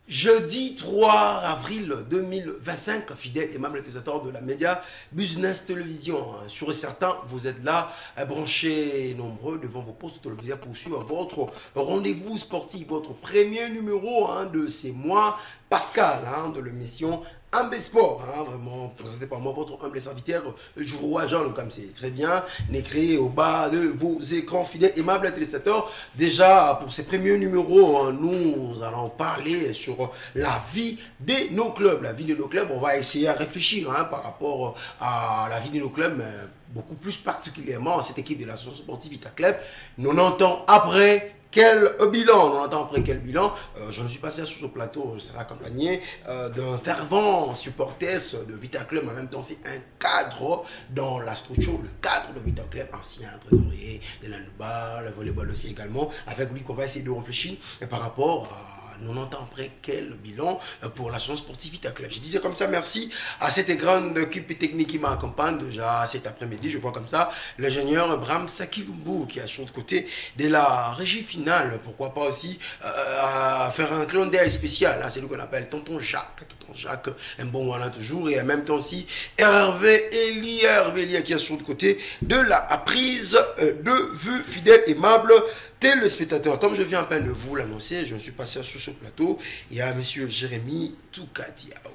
Jeudi 3 avril 2025, fidèles et aimables utilisateurs de la média Business Télévision. Sûr et certain, vous êtes là, branchés nombreux devant vos postes de télévision pour suivre votre rendez-vous sportif, votre premier numéro de ces mois, Pascal, de l'émission Ambe Sport, vraiment présenté par moi, votre humble serviteur, Jouroua Jean, comme c'est très bien, écrit au bas de vos écrans, fidèles et aimables téléspectateurs. Déjà, pour ces premiers numéros, nous allons parler sur la vie de nos clubs. La vie de nos clubs, on va essayer à réfléchir par rapport à la vie de nos clubs, mais beaucoup plus particulièrement à cette équipe de l'association sportive Vita Club. 90 ans après, quel bilan? On entend après quel bilan? Je ne suis pas sur ce plateau, je serai accompagné d'un fervent supporter de Vita Club. En même temps, c'est un cadre dans la structure, le cadre de Vita Club, ancien trésorier de l'handball, le volleyball aussi également. Avec lui, qu'on va essayer de réfléchir par rapport à 90 ans après, quel bilan pour l'association sportive Vita Club. Je disais comme ça, merci à cette grande équipe technique qui m'accompagne déjà cet après-midi. Je vois comme ça l'ingénieur Bram Sakilumbu qui est sur le côté de la régie finale. Pourquoi pas aussi faire un clin d'œil spécial. C'est lui qu'on appelle Tonton Jacques. Tonton Jacques, un bon voilà toujours. Et en même temps aussi Hervé Elia qui est sur le côté de la prise de vue fidèle, aimable téléspectateurs. Comme je viens à peine de vous l'annoncer, je ne suis pas seul sur ce plateau. Il y a M. Jérémy Toukadiao.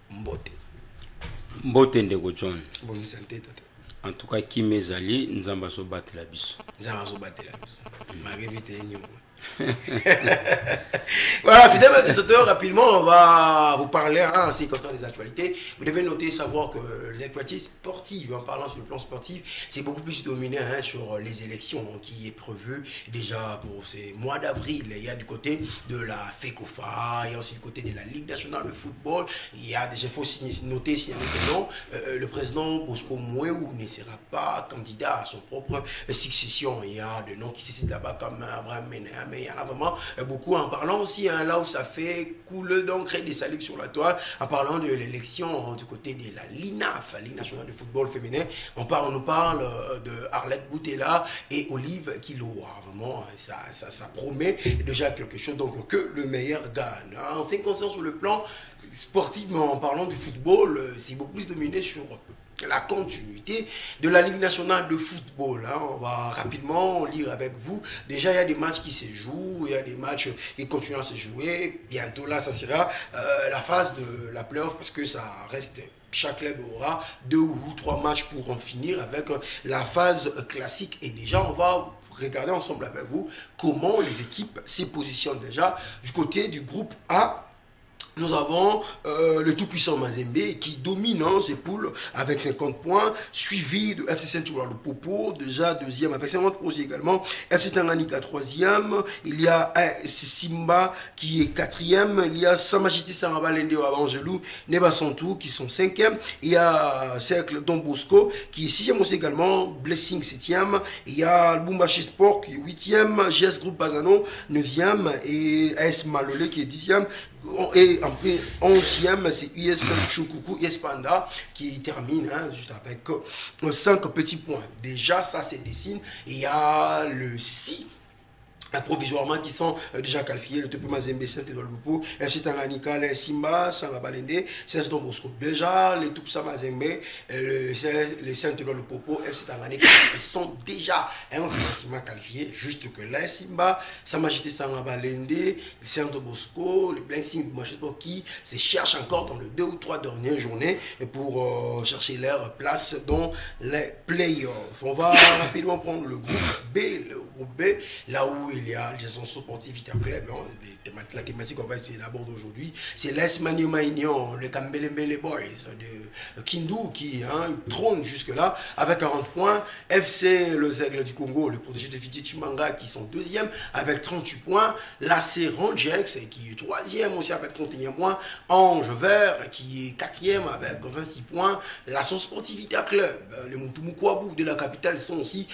Mbote. Mbote Ndego John. Bonne santé, tata. En tout cas, qui m'ezali, Nzamba so battre la biso. Nzamba so battre la biso. M'arrivite Voilà, fidèles téléspectateurs, rapidement, on va vous parler ainsi concernant les actualités. Vous devez noter, savoir que les actualités sportives, en parlant sur le plan sportif, c'est beaucoup plus dominé sur les élections qui est prévu déjà pour ces mois d'avril. Il y a du côté de la FECOFA, il y a aussi du côté de la Ligue nationale de football. Il y a déjà, il faut noter, signaler que non, le président Bosco Mouéou ne sera pas candidat à son propre succession. Il y a des noms qui se citent là-bas comme Abraham Ménéa. Mais il y en a vraiment beaucoup en parlant aussi, là où ça fait couler donc créer des salives sur la toile, en parlant de l'élection du côté de la LINAF, Ligue nationale de football féminin. On nous parle de Arlette Boutella et Olive Kiloa. Vraiment, ça promet déjà quelque chose, donc que le meilleur gagne. En ce qui concerne sur le plan sportif, mais en parlant du football, c'est beaucoup plus dominé sur la continuité de la Ligue nationale de football. On va rapidement lire avec vous. Déjà, il y a des matchs qui se jouent, il y a des matchs qui continuent à se jouer. Bientôt, là, ça sera la phase de la play-off parce que ça reste... Chaque club aura 2 ou 3 matchs pour en finir avec la phase classique. Et déjà, on va regarder ensemble avec vous comment les équipes se positionnent déjà du côté du groupe A. Nous avons le tout-puissant Mazembe qui domine ses poules avec 50 points, suivi de FC Saint-Ouen de Popo, déjà deuxième avec 50 points aussi également. FC Tanganyika troisième. Il y a Simba qui est quatrième. Il y a Sa Majesté Sarabalende à Angelou, Neba Santou qui sont cinquième. Il y a Cercle Don Bosco qui est sixième aussi également. Blessing septième. Il y a Bumbashi Sport qui est huitième. GS Group Bazano neuvième. Et AS Malolé qui est dixième. Et en plus, 11e, c'est US Choukoukou, US Panda qui termine juste avec 5 petits points. Déjà, ça c'est des signes. Il y a le 6 provisoirement qui sont déjà qualifiés, le Tepu Mazembe, 16 de Lupo, FC Tanganyika, les Simba, Sangabalende, 16 Don Bosco. Déjà, les Tupsa Mazembe, les Saint de Popo, FC Tanganyika, ils sont déjà effectivement qualifiés, juste que les Simba, Sa Majesté Sangabalende, les Saint de Bosco, les Blessing qui se cherchent encore dans les 2 ou 3 dernières journées pour chercher leur place dans les playoffs. On va rapidement prendre le groupe B, là où il y a les associations sportives Vita Club. La thématique qu'on va essayer d'aborder aujourd'hui, c'est l'Es Manu Maignan, le Kambelembele Boys de Kindu qui trône jusque-là avec 40 points. FC le Zègle du Congo, le protégé de Fidji Chimanga qui sont deuxième avec 38 points. L'AC Rangex qui est troisième aussi avec 31 points. Ange Vert qui est quatrième avec 26 points. L'Association sportive Vita Club, les Moutoumoukwabou de la capitale sont aussi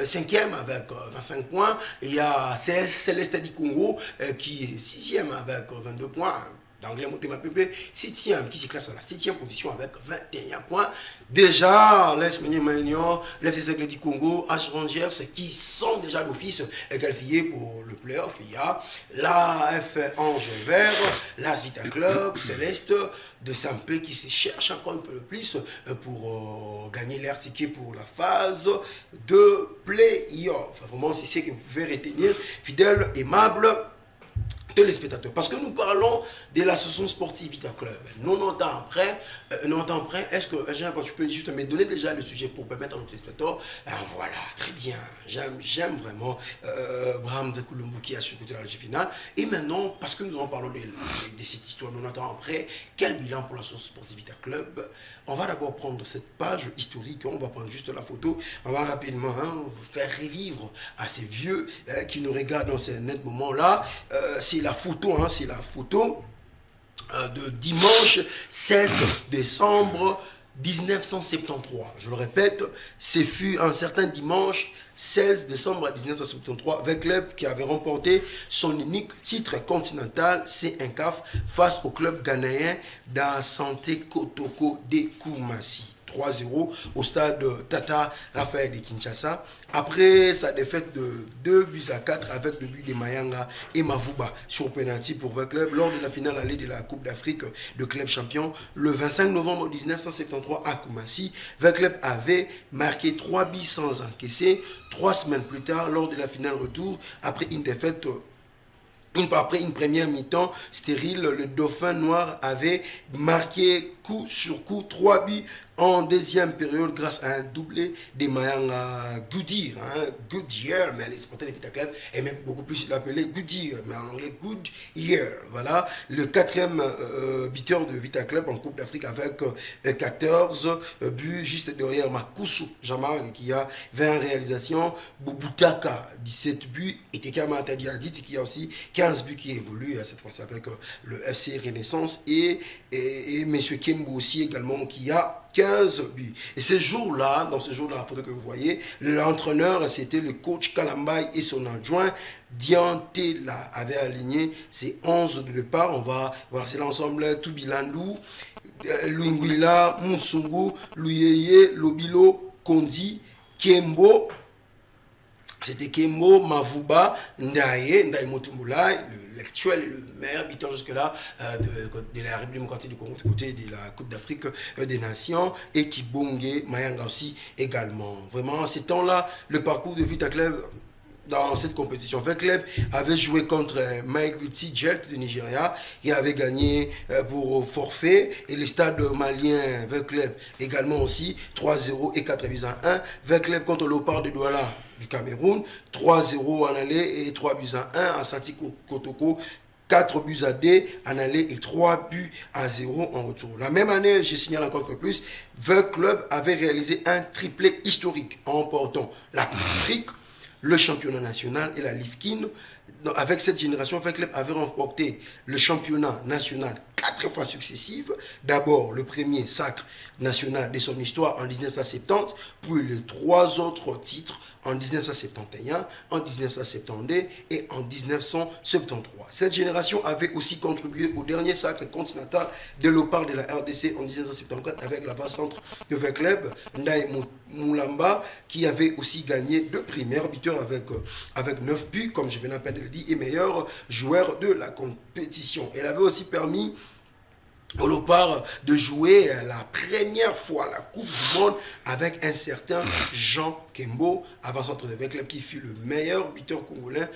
cinquième avec 25 points. Et il y a CS Céleste du Congo qui est 6e avec 22 points. d'anglais Motema Pembe, 6e, qui se classe à la 7e position avec 21 points. Déjà, l'Espagnol Magnon, l'FC du Congo, H Rangers, qui sont déjà d'office qualifiés pour le playoff. Il y a la F Ange Vert, l'As Vita Club, Céleste de Sampé qui se cherche encore un peu plus pour gagner leur ticket pour la phase de play-off. Vraiment, c'est ce que vous pouvez retenir, fidèles, aimables téléspectateurs, parce que nous parlons de l'association sportive Vita Club. 90 ans après, est-ce que tu peux juste me donner déjà le sujet pour permettre à nos téléspectateurs? Voilà, très bien, j'aime vraiment Brahms Kulumbu qui a surcoté la régie finale. Et maintenant, parce que nous en parlons de cette histoire 90 ans après, quel bilan pour l'association sportive Vita Club? On va d'abord prendre cette page historique, on va prendre juste la photo, on va rapidement faire revivre à ces vieux qui nous regardent dans ces nets moments-là. C'est la photo, de dimanche 16 décembre 1973. Je le répète, ce fut un certain dimanche 16 décembre 1973, avec club qui avait remporté son unique titre continental C1CAF face au club ghanéen d'Asante Kotoko de Koumassi. 3-0 au stade Tata Raphaël de Kinshasa. Après sa défaite de 2-4 avec le but de Mayanga et Mavuba sur penalty pour le club lors de la finale allée de la Coupe d'Afrique de club champion le 25 novembre 1973 à Koumassi. Le club avait marqué 3 buts sans encaisser 3 semaines plus tard lors de la finale retour après une défaite. Après une première mi-temps stérile, le Dauphin Noir avait marqué coup sur coup 3 buts en deuxième période grâce à un doublé de Mayanga Goodyear, mais les supporters de Vita Club aimaient beaucoup plus l'appeler Goodyear, mais en anglais Goodyear. Voilà, le 4e buteur de Vita Club en Coupe d'Afrique avec 14 buts, juste derrière Makusu Jamar qui a 20 réalisations, Bobutaka 17 buts et Tekama Tadiagiti qui a aussi 15 buts qui évoluent cette fois-ci avec le FC Renaissance et M. Kembo aussi également qui a 15 buts. Et ce jour-là, dans ce jour-là, la photo que vous voyez, l'entraîneur, c'était le coach Kalambay et son adjoint Diantela avait aligné ses 11 de départ. On va voir c'est l'ensemble Toubilandou, Luingwila, Moussungu, Luyeye, Lobilo, Kondi, Kembo. C'était Kembo, Mavuba, Ndaye Motumbula, l'actuel et le meilleur buteur jusque-là de la République démocratique du Congo, du côté de la Coupe d'Afrique des Nations, et Kibonge, Mayanga aussi également. Vraiment, en ces temps-là, le parcours de Vita Club dans cette compétition. Le club avait joué contre Mike Jelt de Nigeria et avait gagné pour forfait. Et le stade malien, le club également aussi 3-0 et 4-1. Le club contre Léopard de Douala du Cameroun, 3-0 en aller et 3-1 à Santi Kotoko. 4 buts à D en aller et 3 buts à 0 en retour. La même année, je signale encore un peu plus, le club avait réalisé un triplé historique en remportant la Coupe d'Afrique, le championnat national et la Lifkin. Avec cette génération, le club avait remporté le championnat national 4 fois successives. D'abord, le premier sacre national de son histoire en 1970, puis les 3 autres titres en 1971, en 1972 et en 1973. Cette génération avait aussi contribué au dernier sacre continental de l'Opar de la RDC en 1974 avec l'avant-centre de V Club, Ndaye Moulamba, qui avait aussi gagné 2 prix, meilleur buteur avec 9 buts, comme je viens à peine de le dire, et meilleur joueur de la compétition. Elle avait aussi permis au Léopard de jouer la première fois la Coupe du Monde avec un certain Jean Kembo, avant-centre de club qui fut le meilleur buteur congolais.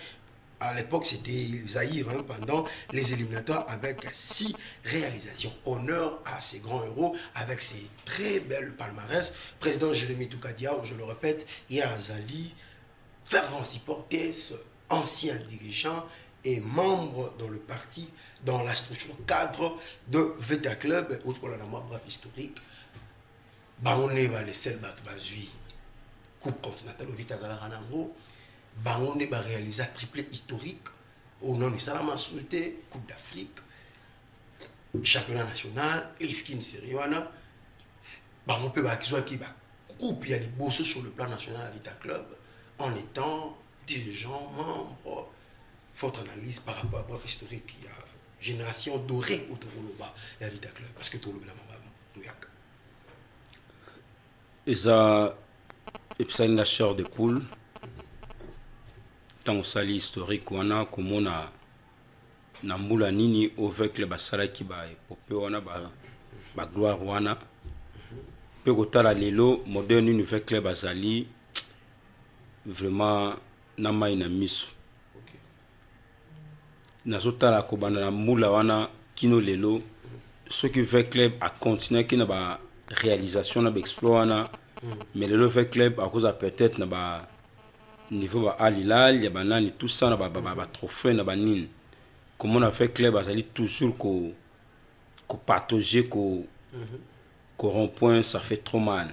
À l'époque, c'était Zahir pendant les éliminatoires avec 6 réalisations. Honneur à ces grands héros avec ces très belles palmarès. Président Jérémy Toukadia, je le répète, Yazali, fervent supporter, ancien dirigeant et membre dans le parti, dans la structure cadre de Vita Club, autre qu'on a bref historique. Baoné va les seuls bazui Coupe continentale au Vita Zalaranango. Baoné va réaliser un triplé historique au nom de Salama Souté, Coupe d'Afrique, championnat national, Ifkin Siriwana. Baoné peut avoir qui va coupe il y a des bosses sur le plan national à Vita Club en étant dirigeant, membre. Forte analyse par rapport à bref historique. génération dorée au Tokoloba et à Vita Club parce que tout le monde et ça une chair de poule tant sali historique wana komona na mbula nini avec le basala qui ba epopé wana ba gloire wana pe kotala lelo moderne avec club bazali vraiment na mai na miso nazotala kobanda na mbula wana kino lelo ceux qui veulent club a continuer qui na ba réalisation na ba exploit wana mais lelo veut club à cause peut-être na ba niveau ba alilal ya banani tout ça na ba trophée na ba nini comment on a fait club azali toujours ko partager ko rond-point ça fait trop mal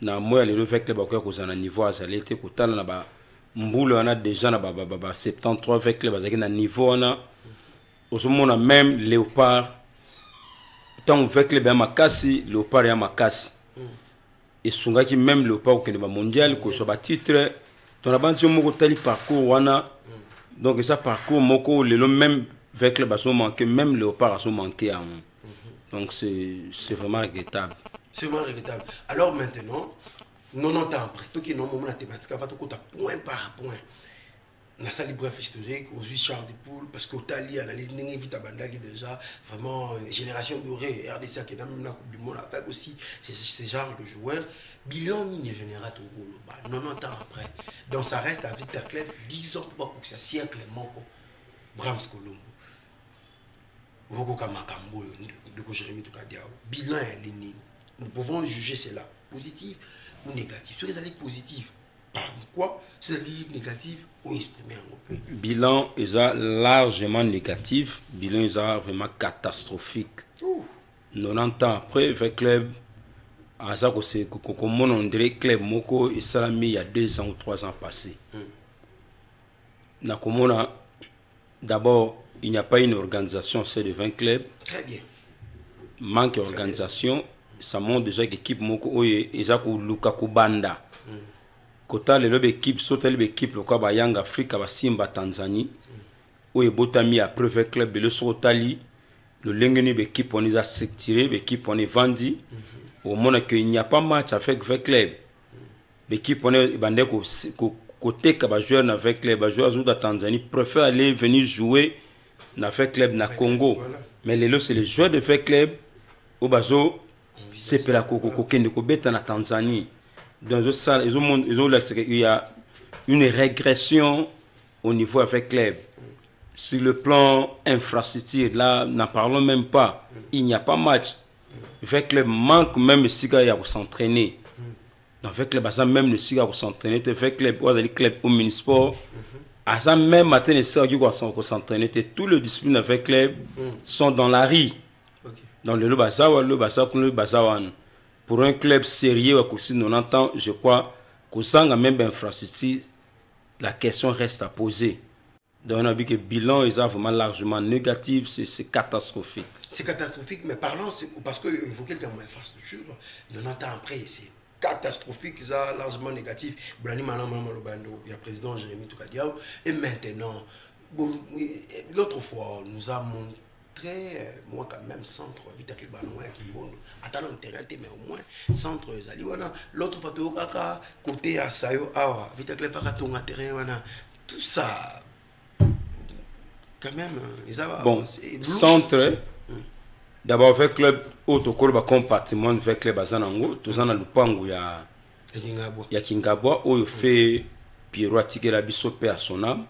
na moi le fait club ko na niveau azali te ko tala na ba mbula on a déjà na ba 73 fait club azali na niveau na au moment même léopard tant fait club ya makasi léopard ya makasi et sunga qui même léopard ko ba mondial ko so ba titre dans la bande moko tali parcours wana donc ça parcours moko le même avec le basso manqué même léopard a manqué à donc c'est vraiment regrettable. C'est vraiment regrettable. Alors maintenant 90 ans après tout qui non moment la thématique va tout point par point na sali bref historique aux 8 chars de poule parce que Tali analyse n'engi vite bandaki déjà vraiment génération dorée RDC qui est même la coupe du monde avec aussi ces genres de joueurs bilan mini générateur global 90 ans après donc ça reste à Vita Club 10 ans pour que ça siècle moko Brahms Colombo Voko Kamakambo de ko Jérémy Toukadiao bilan est ligne nous pouvons juger cela positif ou négatif sur les allées positives pourquoi c'est négatif ou exprimé en gros bilan est largement négatif bilan est vraiment catastrophique 90 ans après avec club à ça que c'est comme on dirait club moko et salami il y a 2 ans ou 3 ans passés na komona d'abord il n'y a pas une organisation c'est de 20 clubs très bien manque d'organisation ça montre déjà que l'équipe moko oye eza ko luka ko banda kota le équipe sauter l'équipe le quoi ba Young Africa ba Simba Tanzanie oye botami à preuve club de le sotali le lengeni l'équipe on les a sectiré l'équipe on est vendu au moment que il n'y a pas match avec club l'équipe on est bandé côté ka ba joueur avec club ba joueur de Tanzanie préfère aller venir jouer na fait club na Congo mais les c'est les joueurs de fait club au bazo c'est pour la Coco kende ko beta na Tanzanie dans ce salle il y a une régression au niveau avec club sur le plan infrastructure là n'en parlons même pas il n'y a pas match avec club manque même si il y a s'entraîner avec club ça même le siga pour s'entraîner avec club ou les clubs au Minisport à ça même matin les siga qui s'entraîner tous les disciplines avec club sont dans la rue dans le bazawan pour un club sérieux à 90 ans je crois qu'au sang même infrastructure la question reste à poser donc on a vu que le bilan est vraiment largement négatif c'est catastrophique mais parlons parce que il faut quelqu'un moins infrastructure 90 ans après c'est catastrophique ça largement négatif Blani Malam Malobando il y a président Jérémy Toukadiao et maintenant l'autre fois nous avons moi quand même centre Vita Club qui monde attendant terrain mais au moins centre zali wana l'autre fois kaka côté à Sayo awa Vita Club va tonga terrain wana tout ça quand même ils avaient bon centre d'abord avec club autocollo ba compartiment avec club azanango tozana lupango ya Kingabwa oyo fait Pierrot Atikela biso pe à son âme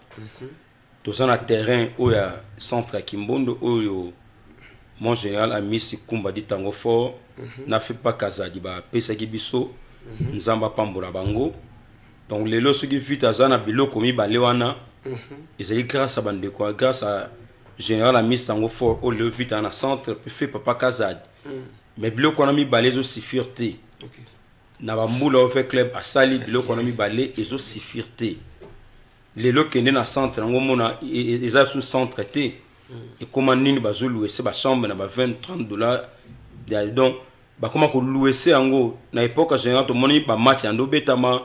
tozana terrain oya centre à Kimbondo oyo mon général a mis Kumba di tango fort n'a fait pas Kazadi ba pesa ki biso nzamba pambola bango donc les lots qui vite azana biloko mi balewana ils grâce à bande quoi grâce à général a mis tango fort au le vite en centre puis fait papa Kazadi mais biloko na mi balezo sifirté na ba mbula au fait club a sali biloko na mi balé ezo sifirté les lots qui na centre ngo mona ils a sous centre été et comment nini bazo louer c'est ba chambre na ba 20-30 $. Donc ba comment ko louer c'est ngo na époque général to moni ba match ando betama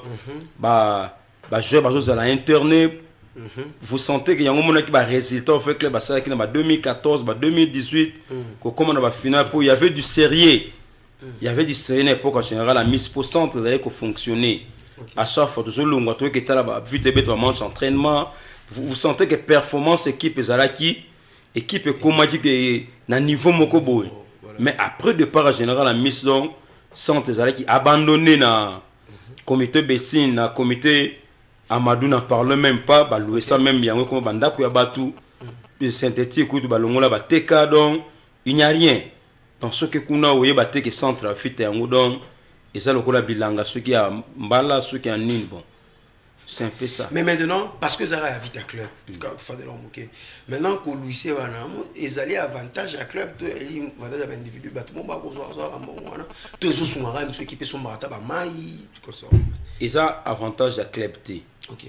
ba joueur bazo za la internet vous sentez que y a un moment qui va résultat fait club ça qui dans 2014 2018 comme on a final pour il y avait du sérieux. Il y avait du sérieux à l'époque en général la mise pour centre d'aller que fonctionner. À chaque fois toujours longue toi qui était là vite bête manche entraînement vous sentez que performance équipe ezalaki équipe comment dit que na niveau moko boy. Mais après départ en général la mise donc centre ezalaki abandonné na comité Bessin na comité Amadou n'en parle même pas, bah louer ça même bien comme banda kuya batu synthétique ou balongola ba teka donc il n'y a rien dans ce que kuna oye ba teke centre fit yango donc et ça lokola bilanga ce qui a mbala ce qui a nine bon c'est un peu ça. Mais maintenant parce que Zara a vite à club quand fa de l'homme OK maintenant que Louis wana ils allaient avantage à club to avantage à individu ba tout monde ba ko zo wana to zo sumara monsieur qui peut son marata ba mai comme ça et ça avantage à club T. OK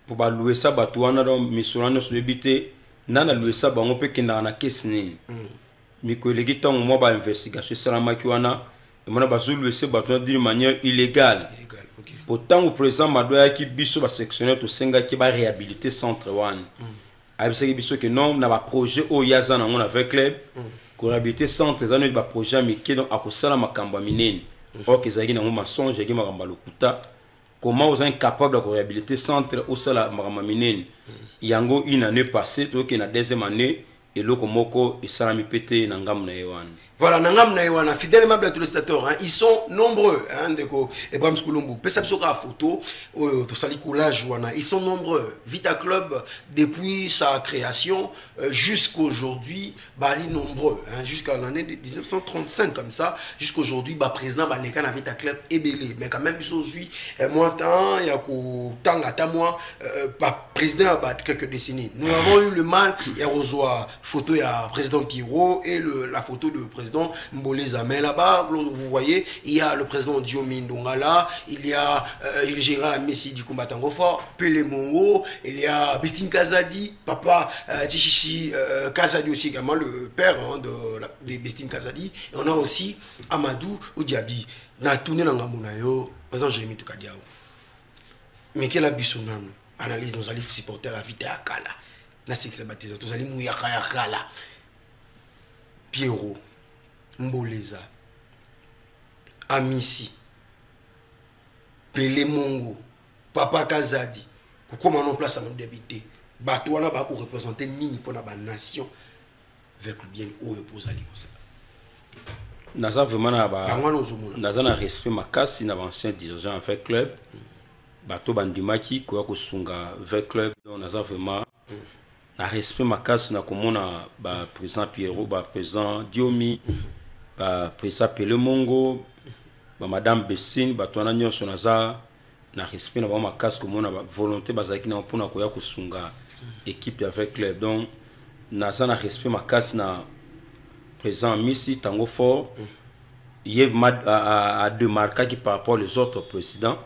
pour ba louer ça ba to wana donc misolana sur bité nana louer ça ba on peut kenda na kesni mi ko legi ton mo ba investigation salama ki wana et mona ba louer ça ba to d'une manière illégale. Pourtant au président Madoya qui biso ba sectionnaire to senga qui ba réhabiliter centre one a bisa ki biso que non na ba projet o yaza na on avec club ko réhabiliter centre za no ba projet mi ke donc akosala makamba minene o ke zaki na mo mensonge ki makamba lokuta comment vous êtes incapable de réhabiliter centre au sala makamba minene yango une année passée to ke na deuxième année et le komoko et salami pété nangam na yewan. Voilà, nangam na yewan, fidèlement à tous les téléspectateurs, ils sont nombreux, hein, deko Abraham Skulumbu, pesa psoka photo, to sali collage wana, ils sont nombreux. Vita Club depuis sa création jusqu'aujourd'hui, bali nombreux, hein, jusqu'à l'année de 1935 comme ça, jusqu'aujourd'hui bah président bah les na Vita Club est belé, mais quand même aujourd'hui moi tant ya ko tanga ta moi bah président bah quelques décennies. Nous avons eu le mal et reçoit photo il y a président Piro et la photo du président Mboleza. Mais là-bas, vous voyez, il y a le président Diomi Ndongala, il y a le général Messi du combattant fort, Pele Mongo, il y a Bestin Kazadi, papa Tichichi Kazadi aussi également, le père hein, de Bestin Kazadi. Et on a aussi Amadou Oudiabi. Na tourné dans la Mounayo, président Jérémy Toukadiao. Mais quel abus analyse nos alliés supporters à Vita Akala. Na sexe baptisé tous allez mouya kala Pierrot Mboleza Amisi Pele Mongo Papa Kazadi comment on place à mon débuté bato wana ba ko représenter nini pour la nation avec le bien ou pour ça naza vraiment na ba naza na respect makasi na ancien dirigeant avec club bato bandimaki ko sunga avec club donc naza vraiment na respect makasi na komona ba président Pierrot ba président Diomi ba président Pele Mongo ba madame Bessine ba twana nyonso naza na respect na ba makasi komona ba volonté bazaki na mpona koya kosunga équipe avec club donc naza na respect makasi na président Messi tango fort Yev a démarqué par rapport aux autres présidents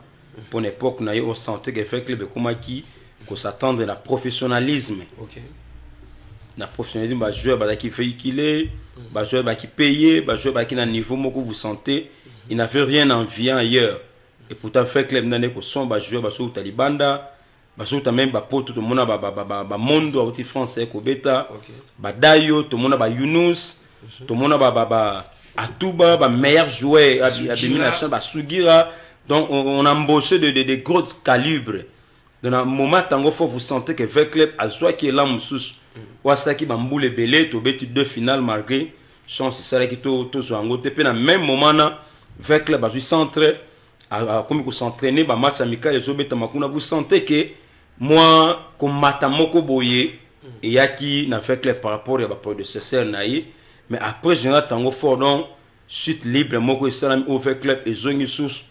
pour l'époque na on sentait que avec club comme qui qu'on s'attendre à professionnalisme. OK. Na professionnalisme ba joueur ba qui véhiculé, ba joueur ba qui payé, ba joueur ba qui na niveau moko vous sentez, il n'avait rien envié ailleurs. Et pourtant fait club nané ko son ba joueur ba sou talibanda, ba sou ta même ba poto tout le monde ba mondo outi français ko beta, ba dayo tout le monde ba Younous, tout le monde ba Atouba ba meilleur joueur à 2000 ba Sugira. Donc on a embauché de gros calibres. Dans un moment tango faut vous sentez que avec club à soit qui est là moussous wasaki bamboule belé to betu deux finales malgré chance c'est ça qui to zoango te pe na même moment na avec club à centre comme vous s'entraîner ba match amical les obeta makuna vous sentez que moi comme matamoko boye et yaki na fait club par rapport à ba prédécesseur naï mais après général tango fort donc chute libre moko et ça au fait club et zongi sous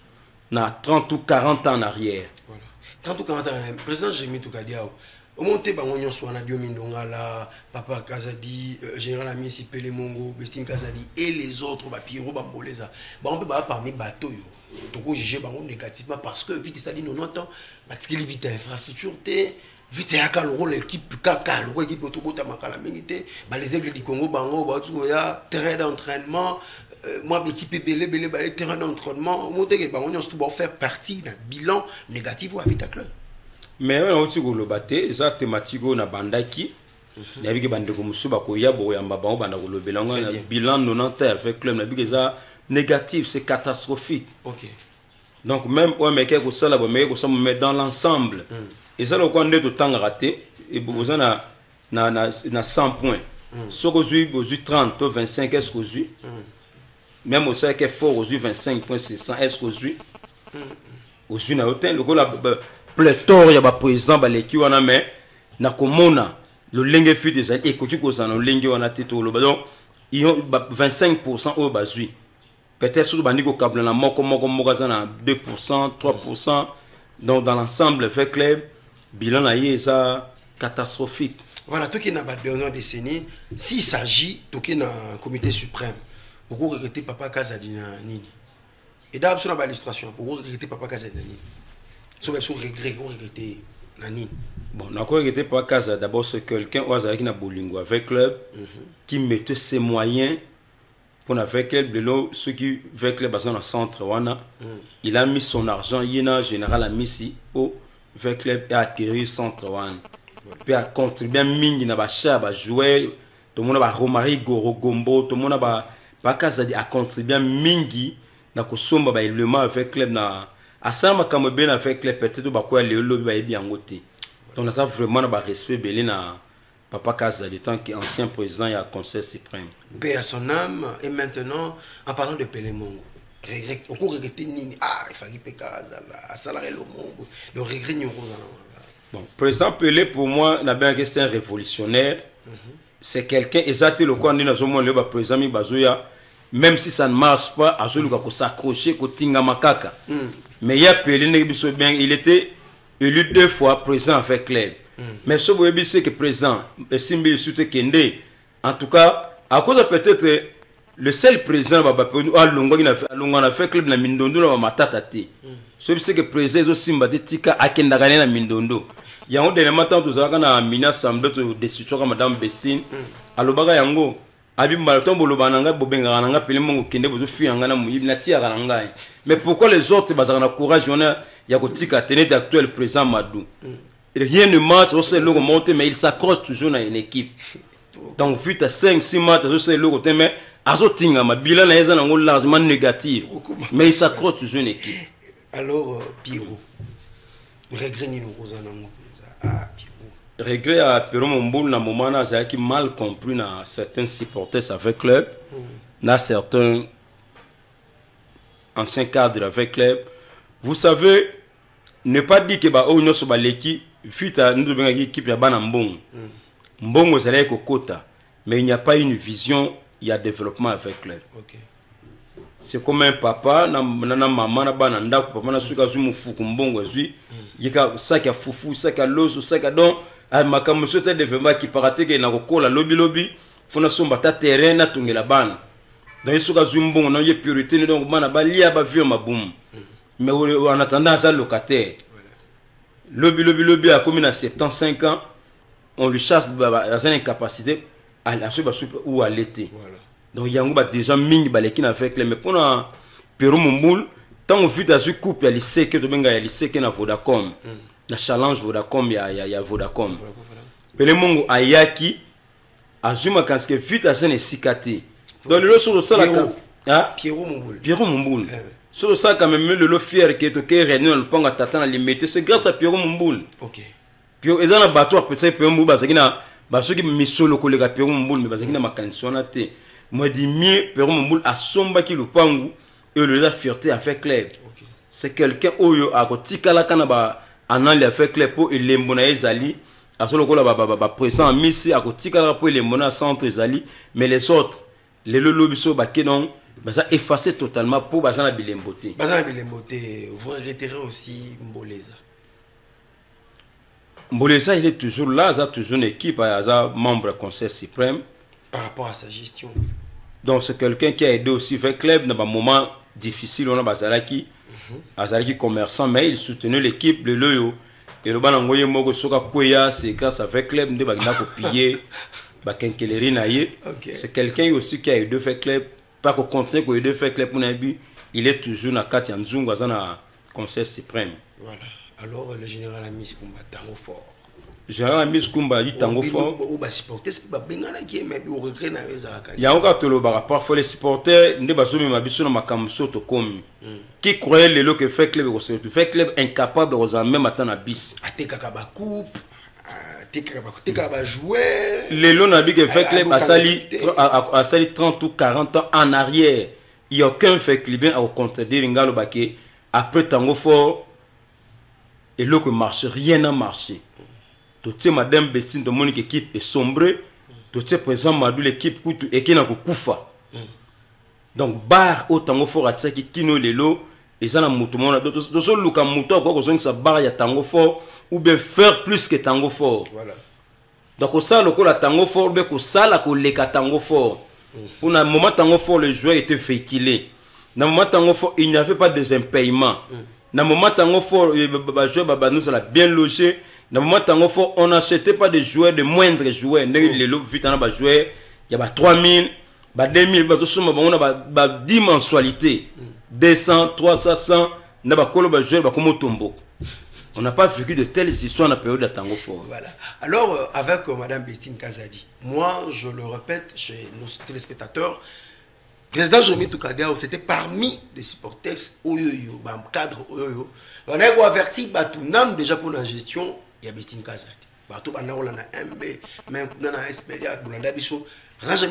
na 30 ou 40 ans en arrière. Voilà. 30 ou 40 ans, président Jérémy Toukadiao, au monté, on soit na Diomi Ndongala, Papa Kazadi, Général Amiesi Pele Mongo, Bestin Kazadi et les autres, Pierrot Bamboleza. On peut pas parmi bateau. Donc, juger négativement parce que vite, c'est-à-dire, nous n'entendons pas qu'il vite infrastructure, vite à rôle l'équipe kaka l'équipe autobota makala mingité les aigles du Congo bango batu ya terrain d'entraînement moi l'équipe belé terrain d'entraînement monter que bango nous doit faire partie d'un bilan négatif à Vita Club. mais on a aussi golobaté ça thématique na bandaki na biki bandeko musuba ko yabo ya mbaba banda golobela ngana bilan 90 avec club na biki ça négatif, c'est catastrophique. OK. Donc même ouais mais quelque ça là mais que ça me met dans l'ensemble. Et ça le quoi on est tout temps raté et vous en a na 100 points. So aujourd'hui 30 25 est-ce qu'aujourd'hui même au sein que fort aujourd'hui 25 points c'est 100 est-ce qu'aujourd'hui aujourd'hui na hôtel le la pléthore ya ba président ba l'équipe on a mais na komona le lingue fut des et que tu cause na lingue on a tito le donc ils ont 25% au bazui peut-être sur bandiko câble na moko na 2% 3% donc dans l'ensemble fait club bilan là est ça catastrophique. Voilà, tout qui n'a pas de dernière décennie, s'il s'agit, tout qui n'a un comité suprême, vous regrettez Papa Kazadina Nini. Et d'abord, sur l'illustration, vous regrettez Papa Kazadina Nini. Sur le regret, vous regrettez Nani. Bon, on a regretté Papa Kaza. D'abord, c'est quelqu'un qui a Bolingo avec club, qui mettait ses moyens pour avec club, ceux qui veulent club dans le centre, il a mis son argent, il y a un général a mis ici pour faire club et acquérir le centre. Puis a contribué mingi na ba cha ba jouer tout le monde ba Romari Goro Gombo tout le monde ba Kaza a contribué mingi na kosomba ba élément avec club na asama comme ben avec club peut-être ba quoi le lobby ba bien ngoté donc ça vraiment ba respect belé na Papa Kaza de tant qu'ancien président et à conseil suprême paix à son âme. Et maintenant en parlant de Pelé Mongo regret on regretter nini il fallait Pelé Kaza à salarié le Mongo le regret ni bon, président Pelé, pour moi, c'est un révolutionnaire. C'est quelqu'un, exactement le quoi, le président même si ça ne marche pas, il faut s'accrocher, mais il y a Pelé, il était élu 2 fois président avec club. Mais ce que c'est que président, en tout cas, à cause de peut-être le seul président qui a fait club, c'est que président Simba de Tika Akendagane na Mindondo. Yango de matin tout ça na mina semble to de situation madame Bessine. Alobaga yango abi marathon bolobananga bobenga nanga Pelé Mongo kende bozo fuyanga na muyibi na tia ngai. Mais pourquoi les autres bazana courage yona ya ko tika tenir d'actuel président Madou. Rien ne marche, on sait le monter mais il s'accroche toujours à une équipe. Donc vu à 5 6 matchs on sait le côté mais azotinga ma bilan na yeza nango largement négatif. Mais il s'accroche toujours à une équipe. Alors, Pierrot, regret ni nous regret à Pierrot Momboul, dans moment où qui mal compris dans certains supporters avec club, dans certains anciens cadres avec club. Vous savez, ne pas dire que nous sommes l'équipe, fuite à nous devons équipe ya bana mbong. Mbong vous allez kokota, mais il n'y a pas une vision, il y a développement avec club. Okay. C'est comme un papa na maman na bana ndako papa na suka zumu fuku mbongo zui yika saka fufu saka loso saka don a makamu sote développement qui paraté que na kokola lobby fona somba ta terrain na tungela bana dans suka zumbongo na ye priorité donc bana balia ba vieux mabum mais en attendant ça locataire lobby a commis à 75 ans on lui chasse à sa incapacité à se ou à l'été. Donc il y a déjà mingi baleki na avec les mais pour na Pierrot Momboul tant on vit dans ce couple il y a lycée que de benga il y a lycée que na Vodacom na challenge Vodacom il y a Vodacom Pelé Mongo ayaki azuma quand ce que vite à scène sikati donc le sur ça la Pierrot Momboul sur ça quand même le fier qui est que réunion le panga tata na limité c'est grâce à Pierrot Momboul. OK Pierrot ezana bateau après ça Pierrot Momboul basakina basoki misolo kolega Pierrot Momboul mais basakina makansona te. Moi dis mieux Pierrot Momboul a somba ki lupangu et le la fierté a fait clair. C'est quelqu'un oyo a kotikala kana ba anali a fait clair pour elembona ezali a solo ko la ba présent misi a kotikala pour elembona centre ezali mais les autres les lobiso ba kenon ba ça effacer totalement pour ba na bilemboté. Ba na bilemboté vous regretterez aussi Mboleza. Mboleza il est toujours là, il a toujours une équipe, il a membre du conseil suprême. Par rapport à sa gestion. Donc c'est quelqu'un qui a aidé aussi avec club dans un moment difficile on a Bazalaki commerçant mais il soutenait l'équipe le loyo et le banangoye moko soka koya c'est grâce avec club de bagna copier ba kenkeleri na ye. C'est quelqu'un aussi qui a aidé avec club pas qu'on continue que aidé avec club pour un but il est toujours na kati nzungu azana conseil suprême. Voilà. Alors, le général a mis combat tango fort. Général Amis Kumba dit tango fort. Il y a encore tout le bar. Parfois les supporters ne basent même habitués dans ma camisole comme qui croyait les lots que fait club fait club incapable de même attendre bis. Coupe, jouer. Les lots n'a que fait club a sali 30 ou 40 ans en arrière. Il n'y a aucun fait club à contredire Ngalo Baké après tango fort et l'eau que marche rien n'a marché. Tout ce madame Bessine de mon équipe est sombre. Tout ce présent madou l'équipe et qui n'a que koufa. Donc bar autant fort à ça qui kino lelo et ça na mutumona donc ce luka muto quoi que ça bar ya tango fort ou bien faire plus que tango fort. Voilà. Donc ça le la tango fort be ko sala ko leka tango fort. Pour un moment tango fort le joueur était véhiculé. Dans moment tango fort il n'y avait pas de impayement. Dans moment tango fort le joueur nous a bien logé. Dans le moment où on n'achetait pas de joueurs, de moindres joueurs. Les lots vite en a joueurs, il y a 3000, 2000, on a 10 mensualités. 200, 300, 100, on a joueurs comme Tombo. On n'a pas vécu de telles histoires dans la période de Tango Fort. Voilà. Alors, avec Mme Bestine Kazadi, moi, je le répète chez nos téléspectateurs, président Jomi Toukadiao, c'était parmi des supporters Oyoyo, cadre Oyoyo. On a averti Batounan déjà pour la gestion. Il y a Bestine Kazadi.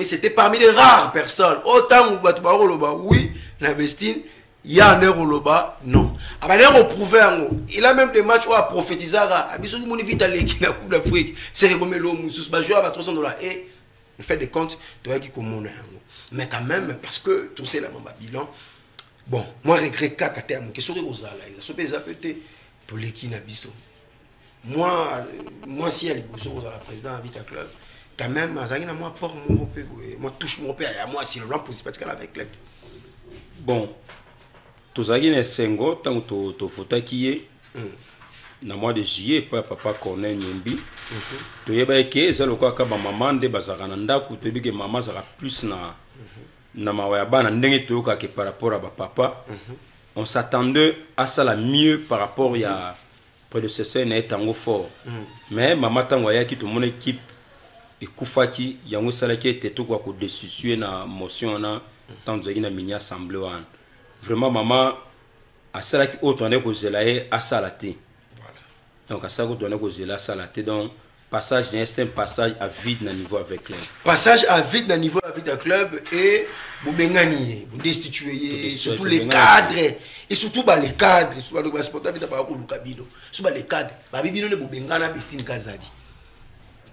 C'était parmi les rares personnes. Autant où oui, la Bestine, il y a un euroloba, non. Il a même des matchs où il a prophétisé. Il a vite allé qui la Coupe d'Afrique. C'est comme l'eau, il a 300 $. Et on fait des comptes, tu vois qui commande. Mais quand même, parce que tout c'est la même bilan. Bon, moi, je regrette qu'à terme, que ce soit aux alliés, ça peut être pour les qui n'habitent. Moi, si elle est la présidente à Vita Club, quand même, moi, porte mon père, moi, touche mon père, et moi, si le rang possible, parce qu'elle avec club. Bon, tout ça, il y a 5 ans, tant que tu as qui est, dans le mois de juillet, papa connaît Nyembi, tu as dit c'est le cas que maman de Bazarananda, que tu as maman sera plus na mawayaba ndenge toyoka ke par rapport à papa. On s'attendait à ça la mieux par rapport à prédécesseur na Tango Fort. Mais maman tango ya ki to mon équipe et kufaki yango salaki était tout quoi ko décision na motion na tanzo na mini assemblée wan. Vraiment maman a salaki auto na ko zelaye a salati. Voilà. Donc à ça ko donner ko zela salati donc passage d'un passage à vide dans niveau avec club. Passage à vide dans niveau avec le club et vous bengani, vous destituez surtout les cadres et surtout les cadres, surtout les sportifs surtout les cadres. Babibino ne vous bengana Bestine Kazadi.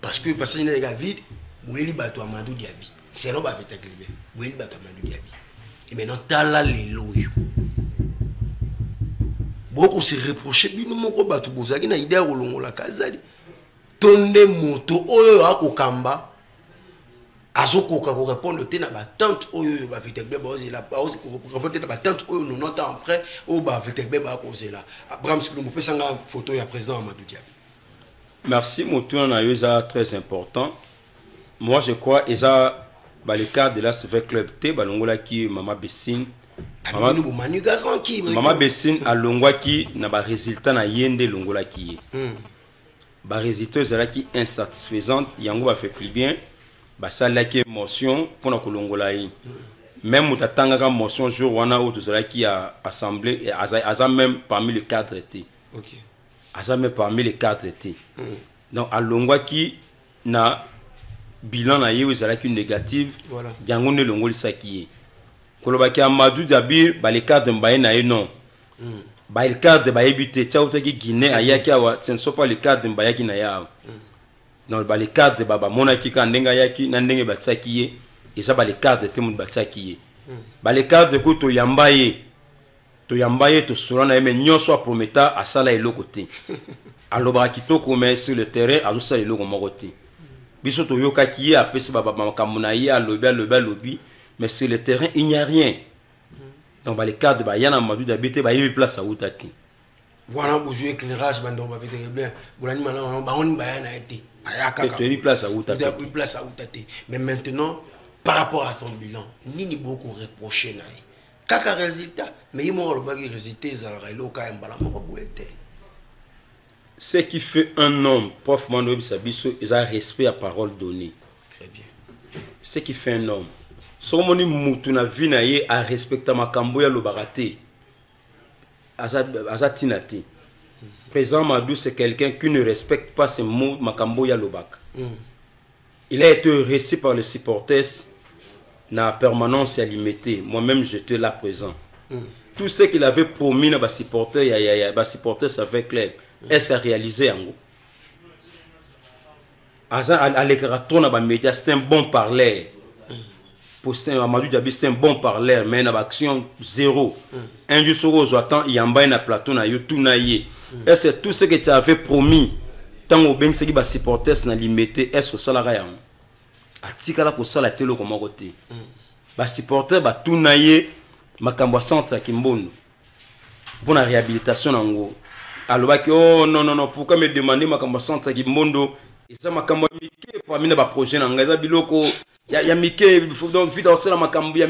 Parce que passage dans vide, vous avez bateau Amadou Diaby. C'est là avec le club. Vous avez bateau Amadou Diaby. Et maintenant tala les loyaux. Beaucoup se reprocher bino moko bateau bozaki na idée rolongo la Kazadi. Tonde moto oyo akokamba azokoka ko répondre te na batante oyo ba vitekbe ba ozela ba ozi ko répondre te na batante oyo 90 ans après o ba vitekbe ba kozela Abraham Sikulumbu pesanga photo ya président Amadou Diaby. Merci moto na yoza très important. Moi je crois eza ba le cadre de la CV club T balongola ki Mama Bessine Mama Bessine alongwa ki na ba résultat na yende longola ki ba résultat ezalaki insatisfaisante yango ba fait plus bien ba salaki émotion pour na kolongola yi même mutatanga ka motion jour wana o tozalaki à assemblée et aza même parmi les cadres T. OK. Aza même parmi les cadres T. Donc alongwa ki na bilan na yewe ezalaki négative voilà. Yango ne longoli saki kolobaki Amadou Diaby ba les cadres mbaye na ye non. Ba le cadre ba ebité tchautaki Guinée ayaki awa ce ne sont pas les cadres mbayaki na ya donc ba le cadre baba monaki ka ndenga yaki na ndenge batsaki ye et ça ba le cadre te mun batsaki ye ba le cadre ko to yambaye to solana yeme nyonso a prometa asala eloko te alobra kitoko mais sur le terrain azosa eloko moko te biso to yokaki ye apesi baba makamuna ye alobi mais sur le terrain il n'y a rien. Donc les cadres bah yana Amadou Diaby te bah y place à outati. Voilà vous jouez éclairage bandon ba vite bien. Boulani malon ba on ba yana été. Ayaka. Tu es place à outati. Il place à outati. Mais maintenant par rapport à son bilan, ni beaucoup reproché na. Kaka résultat, mais il m'a le bagi résultat za la loka mbala moko boete. ce qui fait un homme, prof Manobi Sabiso, il a respect à parole donnée. Très bien. Ce qui fait un homme. Somoni Mutuna Vinaye a respecté Makamboya Lobarate. Azatinati. Président Madou, c'est quelqu'un qui ne respecte pas ces mots Makamboya Lobak. Il a été reçu par les supporters dans la permanence limitée. Moi-même, j'étais là présent. Tout ce qu'il avait promis à les supporters avec club, est-ce qu'il a réalisé en gros? À l'écran, c'est un bon parleur. Amadou Diaby, c'est un bon parleur, mais il y a action zéro. Un jour sur l'autre, il y a un plateau, il y a tout. Et c'est tout ce que tu avais promis. Tant que tu as supporté, tu as limité. Est-ce que ça l'a fait? Tu as dit que ça l'a été le côté. Les supporters, tout naïe, makambo centre Kimbondo. Pour la réhabilitation, alors, oh non, pourquoi me demander makambo centre Kimbondo? Et ça, makambo mike pour amener un projet. Il y a Mickey, il faut donc vite aussi la makambo, il y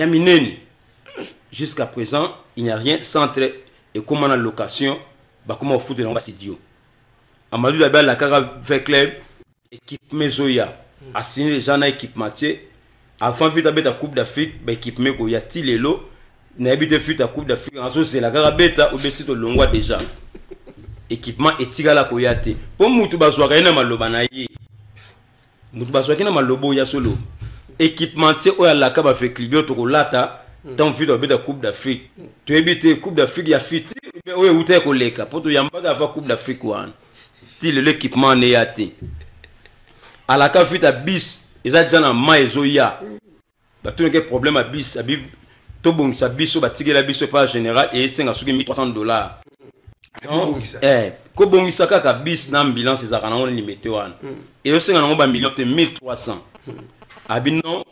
a minene. Jusqu'à présent, il n'y a rien centre et comment la location, comment on fout de l'ambassidio. Amadou Dabel, la cara avec club, équipe Mezoya, a signé les gens dans l'équipe Mathieu. Avant vite à la Coupe d'Afrique, l'équipe Meko, il y a Tilelo, n'a habité fuite à Coupe d'Afrique, en c'est la cara bêta, au besito longwa déjà. Équipement et tigala koyate. Pour Moutou Bazouakena Malobanaye. Mutubaswaki malobo ya solo équipementier o ya la kaba fait clibio to lata tant vu de Coupe d'Afrique tu éviter Coupe d'Afrique ya fiti o ya uta ko leka poto yambaga va Coupe d'Afrique wan ti l'équipement ne yate à la ka fita bis eza jana maezo ya ba tout que problème à bis abi to bongisa biso ba tigela biso par général et senga suki $1,300 ko bongisa kaka bis na ambulance ezaka na on limité wana et au senga na ba million te 1,300 abino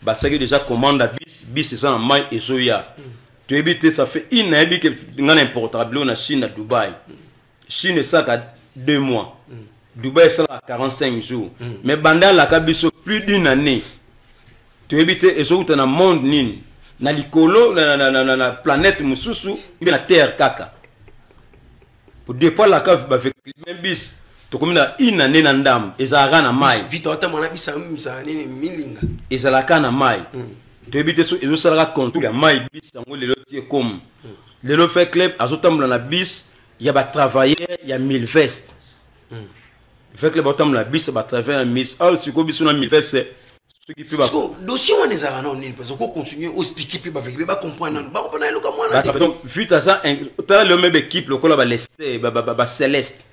basaki déjà commande à bis ça na mai ezoya tu éviter ça fait une année que ngana importable na Chine à Dubaï Chine ça ka 2 mois Dubaï ça à 45 jours mais banda la kabiso plus d'une année tu éviter ezouta na monde nini na likolo na planète mususu na terre kaka pour départ la cave avec même bis to comme na une année na ndam ezalaka na mai vite ata mona bisa misa nini milinga ezalaka na mai to ebite so ezo sala contour ya mai bis yango lelo tie comme lelo fait club azotambola na bis ya ba travailler ya 1000 veste fait club azotambola bis ba travailler na mis ah siko biso na 1000 veste ce qui peut ba dossier on ezalaka na nini parce que continuer au expliquer puis ba comprendre ba comprendre le comme moi donc vite à ça ta le même équipe le kola ba lester ba céleste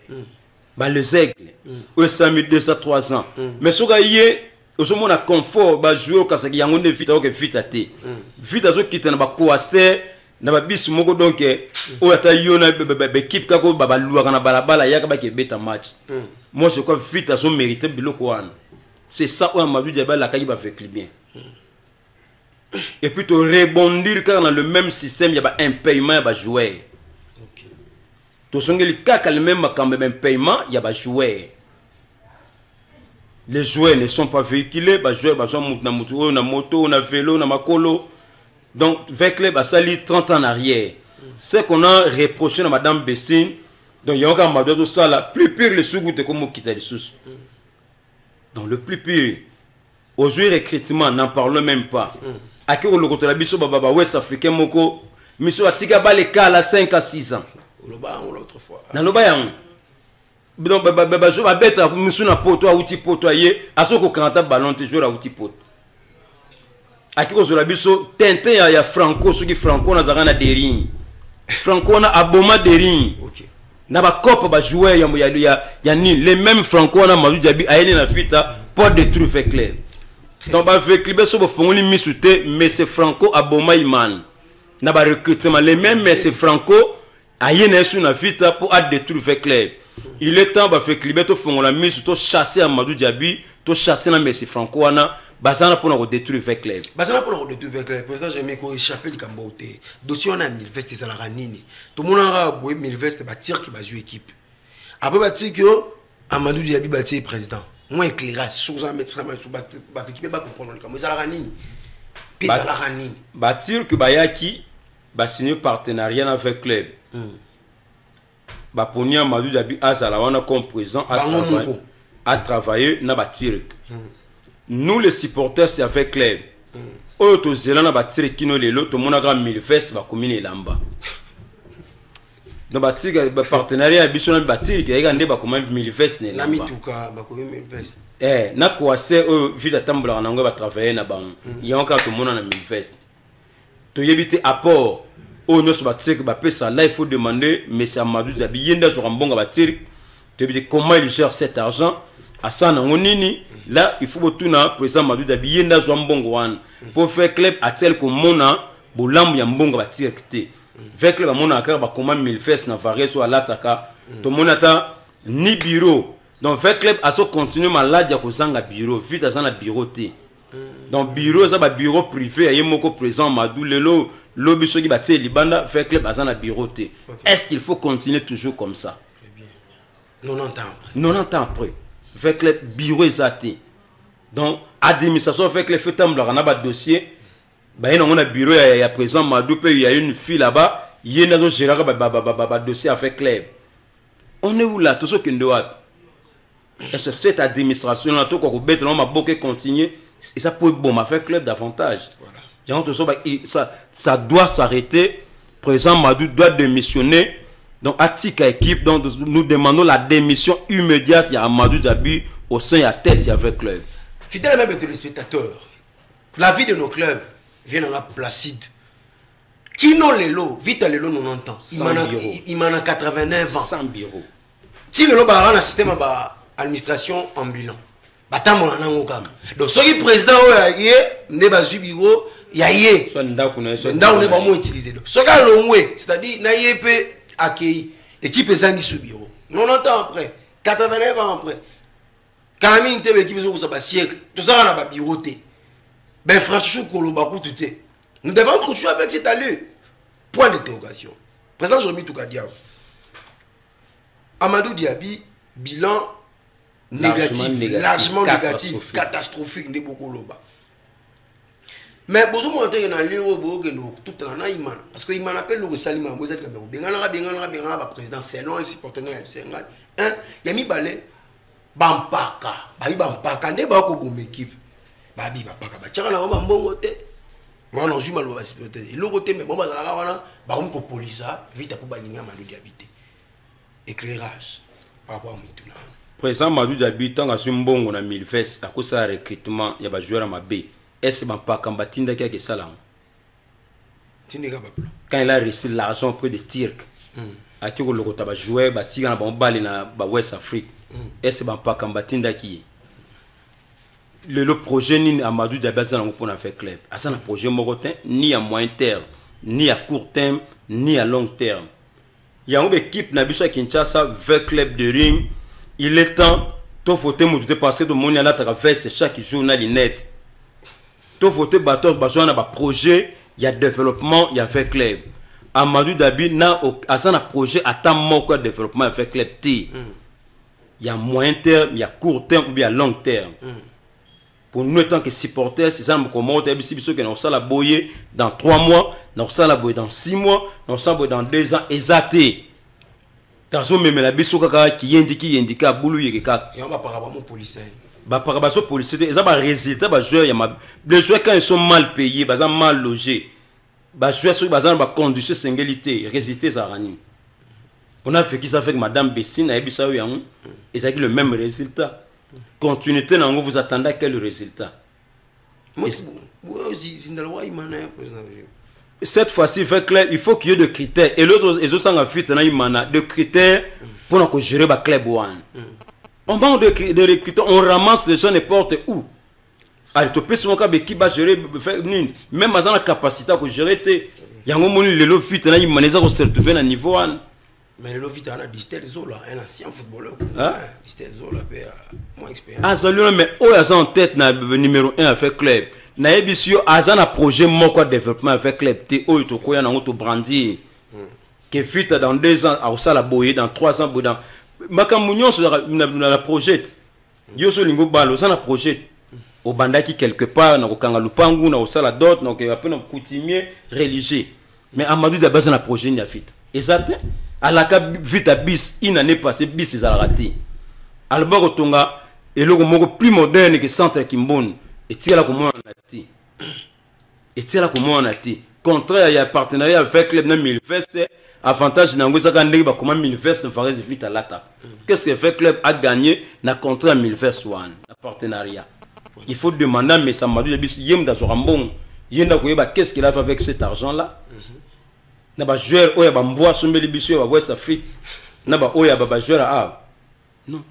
ba les aigles au 5203 ans mais so ga yé au so mona confort ba jouer ka saki yango ne vite o ke vite até vite azo quitter na ba coaster na ba bis moko donc o ata yo na ba équipe ka ko ba luaka na balabala ya ka ba ke beta match moi je crois vite azo mériter biloko wana c'est ça où Amadou Diaby la kayi ba fait bien et puis to rebondir car dans le même système il y a un paiement ba jouer to songeli kaka le même quand même paiement il y a ba jouer les joueurs ne sont pas véhiculés ba jouer ba so na moto na moto na vélo na makolo donc avec les ba sali 30 ans en arrière c'est qu'on a reproché à madame Bessine donc il y a encore Amadou ça là plus pire le sous-goût comme quitter les sous. Donc le plus pire, aujourd'hui recrutement, n'en parlons même pas. À qui on le côté la biso baba West Africain moko, miso atika ba les cas à 5 à 6 ans. L'autre fois. Dans le bayan. Donc baba jo ba beta miso na poto a outil poto yé, asoko 40 ballon te jouer à outil poto. À qui on la biso tintin ya Franco, ce qui Franco na zaka na dering. Franco na aboma dering. OK. Na ba cop ba jouer ya ni les mêmes Franco na Amadou Diaby ayene na fita pour détruire fait clair donc ba fait clip so bo fongoli misute mais c'est Franco aboma iman na ba recrutement les mêmes mais c'est Franco ayene sur na fita pour détruire fait clair il est temps ba fait clip to fongola misute to chasser Amadou Diaby to chasser na Messi Franco wana basana pour na détruire fait clair basana pour na détruire fait clair président j'aime ko échapper le Cambote dossier on a 1000 vestes ça la nini tout monde a boy 1000 vestes ba tir qui va jouer équipe après ba tir que Amadou Diaby ba tir président moi éclairage sur ça mettre ça sur ba équipe ba comprendre le Cambote ça la nini puis ça la nini ba tir que ba yaki ba signer partenariat avec club baponi Amadou Dabi azala wana comme président à travailler na batirk. Nous les supporters c'est avec club. Auto zelana batirk kino lelo to monaka 1000 vestes ba komine elamba. Donc batirk ba partenariat biso na batirk ya ngande ba komine 1000 vestes ne na mituka ba komine 1000 vestes. Na quoi c'est vida tambula na ngo ba travailler na bango. Yonka to mona na 1000 vestes. To yebite apport au nos batirk ba pesa là il faut demander monsieur Amadou Dabi yenda sur mbonga batirk. To yebite comment il gère cet argent. Asana ngonini là il faut tuna président Amadou Dabi yenda zo mbongo wana pour faire club à tel que mona bolambu ya mbongo batirkte avec club mona akara ba comment 1000 fesses na varier sur alataka to monata ni bureau donc avec club aso continuer malade ya kozanga bureau vite azana bureau te donc bureau ça ba bureau privé ya yemoko président Amadou lelo lobi soki batie libanda avec club azana bureau te est-ce qu'il faut continuer toujours comme ça? Très bien. 90 ans après 90 ans après avec les bureaux exactés. Donc, administration avec les faits on a un dossier. Ben, on a un bureau, il y a présent Madou, il y a une fille là-bas, il y a un dossier avec club. On est où là? Tout ce qu'on doit. Est-ce que cette administration là, tout qu'on bête, on va beaucoup continuer. Et ça peut être bon, avec club davantage. Voilà. Ça doit s'arrêter. Présent Madou doit démissionner. Donc, Atika équipe, donc nous demandons la démission immédiate de Amadou Dabi au sein de la tête avec le club. Fidèle même de téléspectateurs, la vie de nos clubs vient dans la placide. Qui n'ont les lots, vite les lots, nous entend. Il m'en a 89 ans. Sans bureau. Si le lot a un système d'administration ambulant, donc, ceux qui président, il y a des bureaux, il y a des bureaux utilisés. Ceux qui ont c'est-à-dire, il y a accueilli équipe ezangi sous bureau 90 ans après 89 ans après quand même une équipe zo ça siècle tout ça na ba bureau té ben franchement koloba ko tout nous devons continuer avec cette allure point d'interrogation président Jean-Mi Toukadia Amadou Dabi bilan largement négatif catastrophique ne beaucoup loba. Mais beaucoup monter dans l'euro tout en Iman parce que Iman appelle le Salima vous êtes comme bengana président c'est non ici partenaire c'est un yami balé bampaka bampaka nde ba ko bombe équipe babi bampaka ba tchaka na ba mbongo te wana ozuma lo ba supporter et le côté mais bon ba la wana ba ko polisa vite pour balinga Amadou Dabi éclairage par rapport à Mituna président Amadou Dabi tant que mbongo na 1000 fesses à cause ça recrutement ya ba joueur ma B. Est-ce que Kambatinda qui a ça quand il a reçu l'argent auprès de Tirk, à qui le Kotaba joué, si on a un bal dans West Afrique, est-ce que Kambatinda qui le projet ni Amadou Dabi pour faire club. À ça, un projet Morotin, ni à moyen terme, ni à court terme, ni à long terme. Il y a une équipe Nabissa Kinshasa, vers club de ring. Il est temps, tout faut te passer de mon à la traverse chaque journal net. Tout faut battre besoin d'un projet, il y a développement, il y a fait club. Amadou Dabi n'a un projet à tant de développement, il y a fait club. Il y a moyen terme, il y a court terme ou bien long terme. Pour nous, tant que supporters, c'est ça comment on a ça la boyer dans 3 mois, on a la boyer dans 6 mois, on a ça dans 2 ans, exacté. Dans même la bisoka qui indique à boulou et on va par rapport aux policiers. Par rapport aux policiers, ils ont un résultat. Les joueurs, quand ils sont mal payés, ils sont mal logés. Les joueurs, ils ont des conditions de singulité. Résultat, ça ranime. On a fait ça avec Madame Bessine, ils ont le même résultat. Continuité, vous attendez quel résultat? Cette fois-ci, il faut qu'il y ait des critères. Et l'autre, ils ont des critères pour gérer le club. On va de recruter, on ramasse les gens n'importe où. Alors, tu peux se montrer qui va gérer, même dans la capacité à gérer. Il y a un moment où les lofites, ils ont se retrouver à niveau 1. Mais le lofites, il y a Distel Zola, un ancien footballeur. Distel Zola, moins expérience. Ah, ça lui, mais où est en tête, numéro 1 avec club? Naebisio, il y a un projet de développement avec club. Tu as un brandi. Qui fit dans 2 ans, à Osala Boye, dans 3 ans, dans. Makamounion sur la projet. Yo so lingo balo ça la projet. Au bandaki quelque part na kokanga lupangu na osala dot na ko appelle coutumier religieux. Mais Amadou Dabi ça na projet ni afite. Exact. alaka vita bis une année passée bis ils a raté alba kotonga eloko moko plus moderne que centre Kimbon et tira comme on a dit et tira comme on a dit contraire il y a partenariat avec club na 1000 c'est avantage na ngoza ka ndenge ba comment 1000 vers farait vite à l'attaque qu'est-ce que fait club a gagné na contrat 1000 vers one na partenariat il faut demander mais ça m'a dit bis yem da zorambon yenda koyeba qu'est-ce qu'il a fait avec cet argent là na ba joueur oya ba mboa sombeli biso ba West Afrique na ba oya ba joueur a non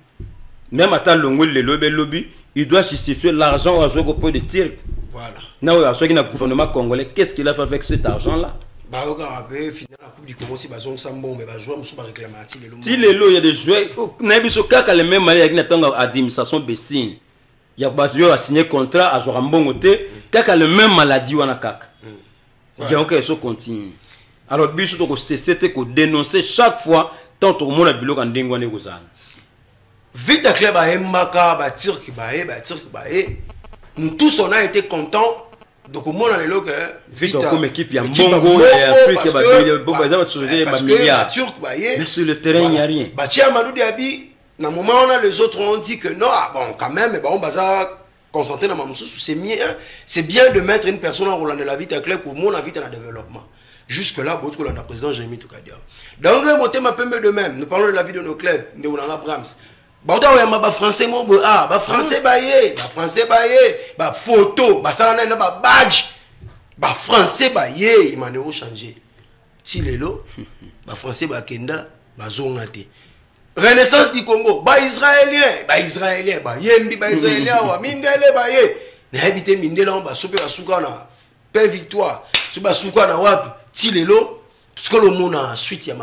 même à le lobby il doit justifier l'argent à jouer au point de tir voilà na oya so qui na gouvernement congolais qu'est-ce qu'il a fait avec cet argent là bah au final la coupe du Congo si bazon sambo mais ba joueur musu ba réclamer ti lelo il y a des joueurs na biso kaka le même mali avec na tanga administration Bessine il y a ba joueur a signé contrat à jouer mbongo te kaka le même maladie wana kaka donc il faut continuer. Alors, biso to ko c'était ko dénoncer chaque fois tant au monde biloko ndengwa ne kozana. Vita club a emaka ba tirk ba nous tous on a été contents donc au monde le que Vita comme équipe ya mbongo et Afrique ba sauver ba milliards. Mais sur le terrain il n'y a rien. Ba tia Amadou Diaby na moment on a les autres ont dit que non bon quand même mais bon baza concentrer dans ma c'est bien de mettre une personne en roulant de la Vita club pour mon avis dans le développement. Jusque-là, beaucoup de la président Jérémy Toukadia. Donc, le monté m'a peu de même. Nous parlons de la vie de nos clubs, de Oulanga Brahms. Bah, on a français, mon beau. Ah, bah, français, baillé. Bah, français, baillé. Bah, photo. Bah, ça, on a bah, badge. Bah, français, baillé. Il m'a changé. Si les lots, bah, français, bah, kenda, bah, zonate. Renaissance du Congo. Bah, israélien. Bah, israélien. Bah, yembi, bah, israélien. Bah, mindele, baillé. N'habitez mindele, bah, soupé, bah, soukana. Paix victoire. Si bah, soukana, wapi. Si les lots, ce que le monde a suite ya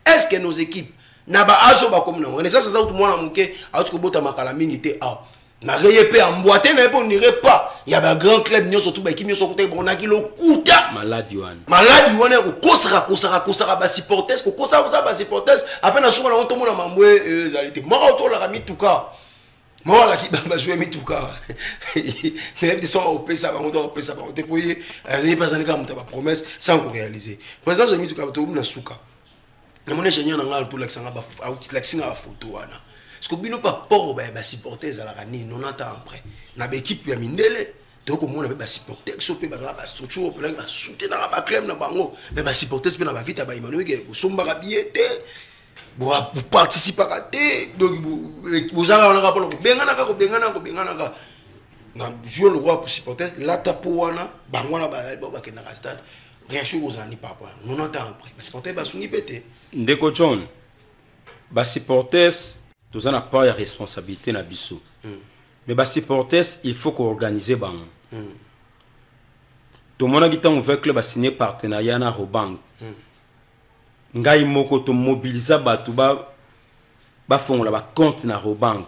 est-ce que nos équipes n'a pas ajo ba comme non ça tout le monde a manqué à ce que bota makala minité a na reyepé en boîte n'a pas n'irait pas il y a des grands clubs ni surtout ba équipe ni surtout bon na kilo kuta malade wana ko kosara ba supporters ko kosara ba supporters après na soka na to mona mambwe zalité moi autour la rami tout cas moi là qui va jouer mi tout cas les petits sont au pesa on doit pesa on déployer les personnes qui ont pas promesse sans réaliser président j'ai mis tout cas tout na souka na mon ingénieur na ngal pour l'accent ba l'accent à photo wana parce que bino pas port ba supporters à la rani 90 ans après na ba équipe ya mindele donc au monde ba supporters so pe ba la structure pour la soutenir ba club na bango mais ba supporters pe na ba vite ba imano ke somba ka billet pour participer à té donc vous avez un rapport bengana ka na jouer le roi pour supporter la tapoana bangwana ba kena ka stade rien chose aux ani papa 90 ans après ba supporter ba sungi pété ndeko John ba supporters tous en a pas de responsabilité na biso mais ba supporters il faut qu'organiser bang tout monde qui tant avec club a signé partenariat na Robank ngai moko to mobiliser batu ba fongola ba compte na Robank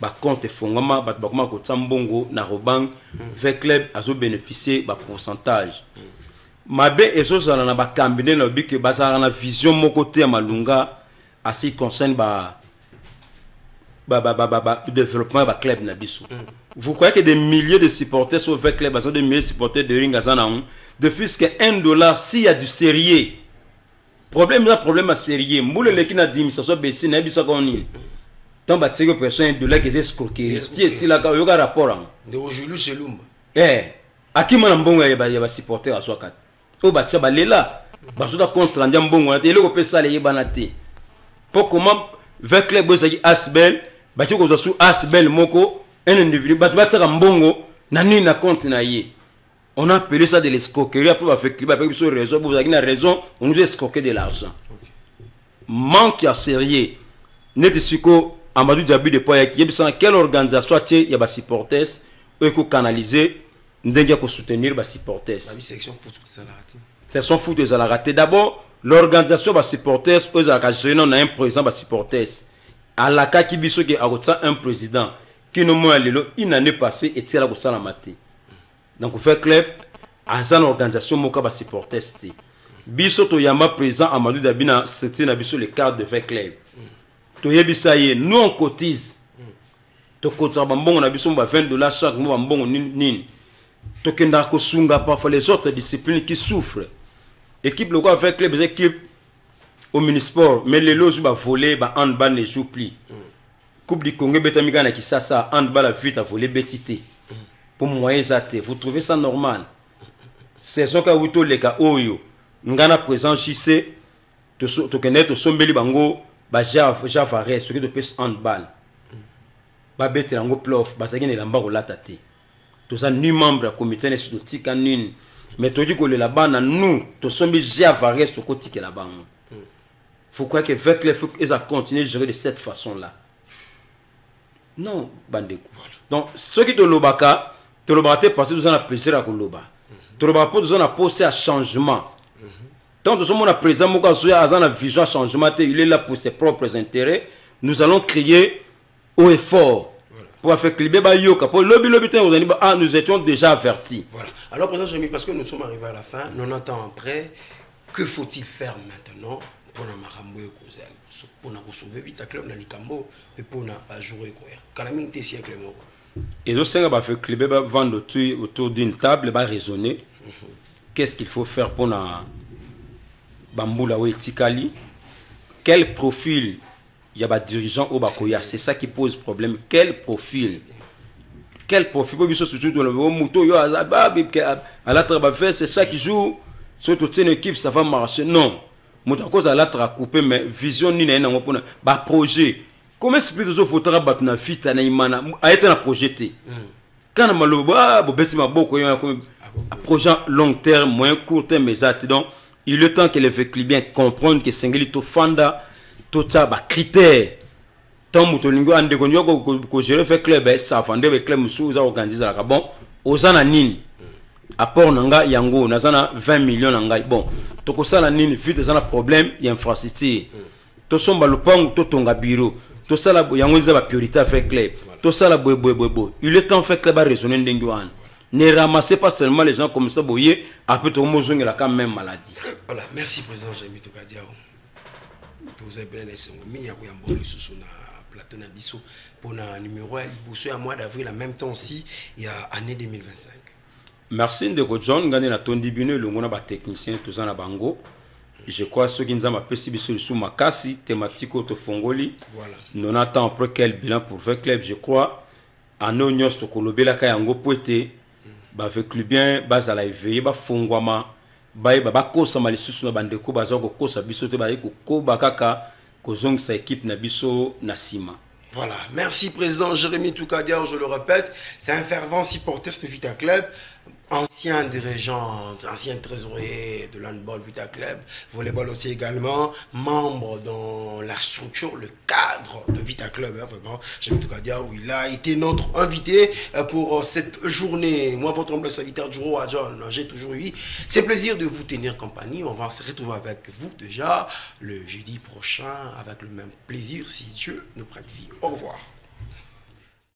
ba compte fongama batu ba koma ko tsambongo na Robank avec club azo bénéficier ba pourcentage mabe ezo na ba kambine na bi ke ba sa na vision moko te malunga asi concerne ba développement ba club na biso. Vous croyez que des milliers de supporters sur avec club des milliers de supporters de ring azana de plus que $1 s'il y a du sérieux problème à sérieux moule le qui na administration besi na bisa koni tant batiko personne $1 que c'est escroquerie si la ka yoga rapport de Julius Selumba akima na mbongo ya ba supporter a sokat o batia balela basoda contre ndia mbongo na te le ko pesa le yebana te pour comment avec club bosaki asbel batiko zo sous asbel moko un individu bataka mbongo na nini na compte na ye. On a appelé ça de l'escroquerie. Après, effectivement, avec raison, vous avez une raison, on nous a escroqué de l'argent. Manque à sérieux. Net Siko, Amadou Diaby de Poyak, il y a quelle organisation il y a des supporters, il faut canaliser, il faut soutenir les supporters. Section foot, ils ont raté. D'abord, l'organisation des supporters, ils ont géré un président des supporters. À la Kaki Bisso qui a un président qui nous a une année passée et tient la maté. Donc, on fait club, à une organisation moka ba supporter sti. Biso to yamba président Amadou Dabina c'était na biso le cadre de fait club. To yebisa ye, nous on cotise. To cotise ba mbongo na biso ba $20 chaque mois ba mbongo nini. To kenda ko sunga parfois les autres disciplines qui souffrent. Équipe le quoi fait club, les équipes au Minisport, mais les lots va voler, bah handball ne joue plus. Coupe du Congo, Betamiga na Kisasa, handball a vite à voler betité. Pour moyen zate, vous trouvez ça normal? Saison ka wito leka oyo, ngana présent JC, to connaître to sombeli bango, ba Javares, ce qui de pèse handball. Ba bete lango plof, ba sagine lamba rolata te. To ça nu membre du comité ne sur tika nune, mais to dit que le là-bas na nous, to sombi Javares ce côté que là-bas. Faut croire que avec les faut qu'ils a continué de gérer de cette façon-là. Non, bandeko. Voilà. Donc, ceux qui te l'obaka, te l'obaka parce que nous avons plaisir à l'oba. Te l'obaka pour nous avons posé un changement. Tant que nous avons présent, nous avons une vision à changement, il est là pour ses propres intérêts. Nous allons crier haut et fort. Voilà. Pour faire cliver Bayoka. Pour nous étions déjà avertis. Voilà. Alors, président Jérémy, parce que nous sommes arrivés à la fin, 90 ans après, que faut-il faire maintenant pour la Marambo et Kozel? Pour sauver Vita Club dans Likambo et pour jouer quoi. Calamité siècle mort. Et donc ça va faire club va vendre autour d'une table va raisonner. Qu'est-ce qu'il faut faire pour na Bamboula ou Etikali? Quel profil il y a ba dirigeant au Bakoya? C'est ça qui pose problème. Quel profil? Quel profil? Pour biso surtout dans le moto yo à la travail c'est ça qui joue sur toute une équipe ça va marcher. Non. Moto cause à la couper mais vision ni na ngo pona ba projet comment expliquer aux photos battu na vita na imana a été na projeté quand maloba bo beti maboko yo projet long terme moyen court terme mais ça donc il est temps que les véhicules bien comprendre que singeli to fanda to ta ba critère tant moto lingo ande ko nyoko ko gérer fait club ça fande be club sous za organiser la bon ozana nini apport nanga yango nazana 20 millions nanga bon toko sala nini vite zana problème ya infrastructure to somba lopango to tonga bureau to sala yango nza ba priorité avec club to sala boy il est temps fait club à raisonner ndengi wana ne ramassez pas seulement les gens comme ça boyer après to mozonga la quand même maladie. Voilà, merci président Jérémy Toukadiao. Vous avez bien laissé mi ya kuyamboli susu na plateau na biso pour na numéro à liboso à mois d'avril en même temps aussi il y a année 2025. Merci Ndeko John, ngane na tondi bino longo na ba technicien toza na bango. Je crois ceux qui nous ont appelé sur makasi thématique auto fongoli. Voilà. Non attend après quel bilan pour faire club, je crois. En onion to kolobela ka yango poete ba avec le bien base à la éveiller ba fongwama ba kosa malisusu na bandeko baza ko kosa biso te ba ko bakaka ko zong sa équipe na biso na sima. Voilà, merci président Jérémy Toukadiao, je le répète, c'est un fervent supporter de Vita Club, ancien dirigeant, ancien trésorier de l'handball Vita Club, volleyball aussi également, membre dans la structure, le cadre de Vita Club, hein, vraiment, Jérémy Toukadiao, où il a été notre invité pour cette journée. Moi, votre homme serviteur Djuro à John, j'ai toujours eu c'est plaisir de vous tenir compagnie. On va se retrouver avec vous déjà le jeudi prochain avec le même plaisir si Dieu nous prête vie. Au revoir.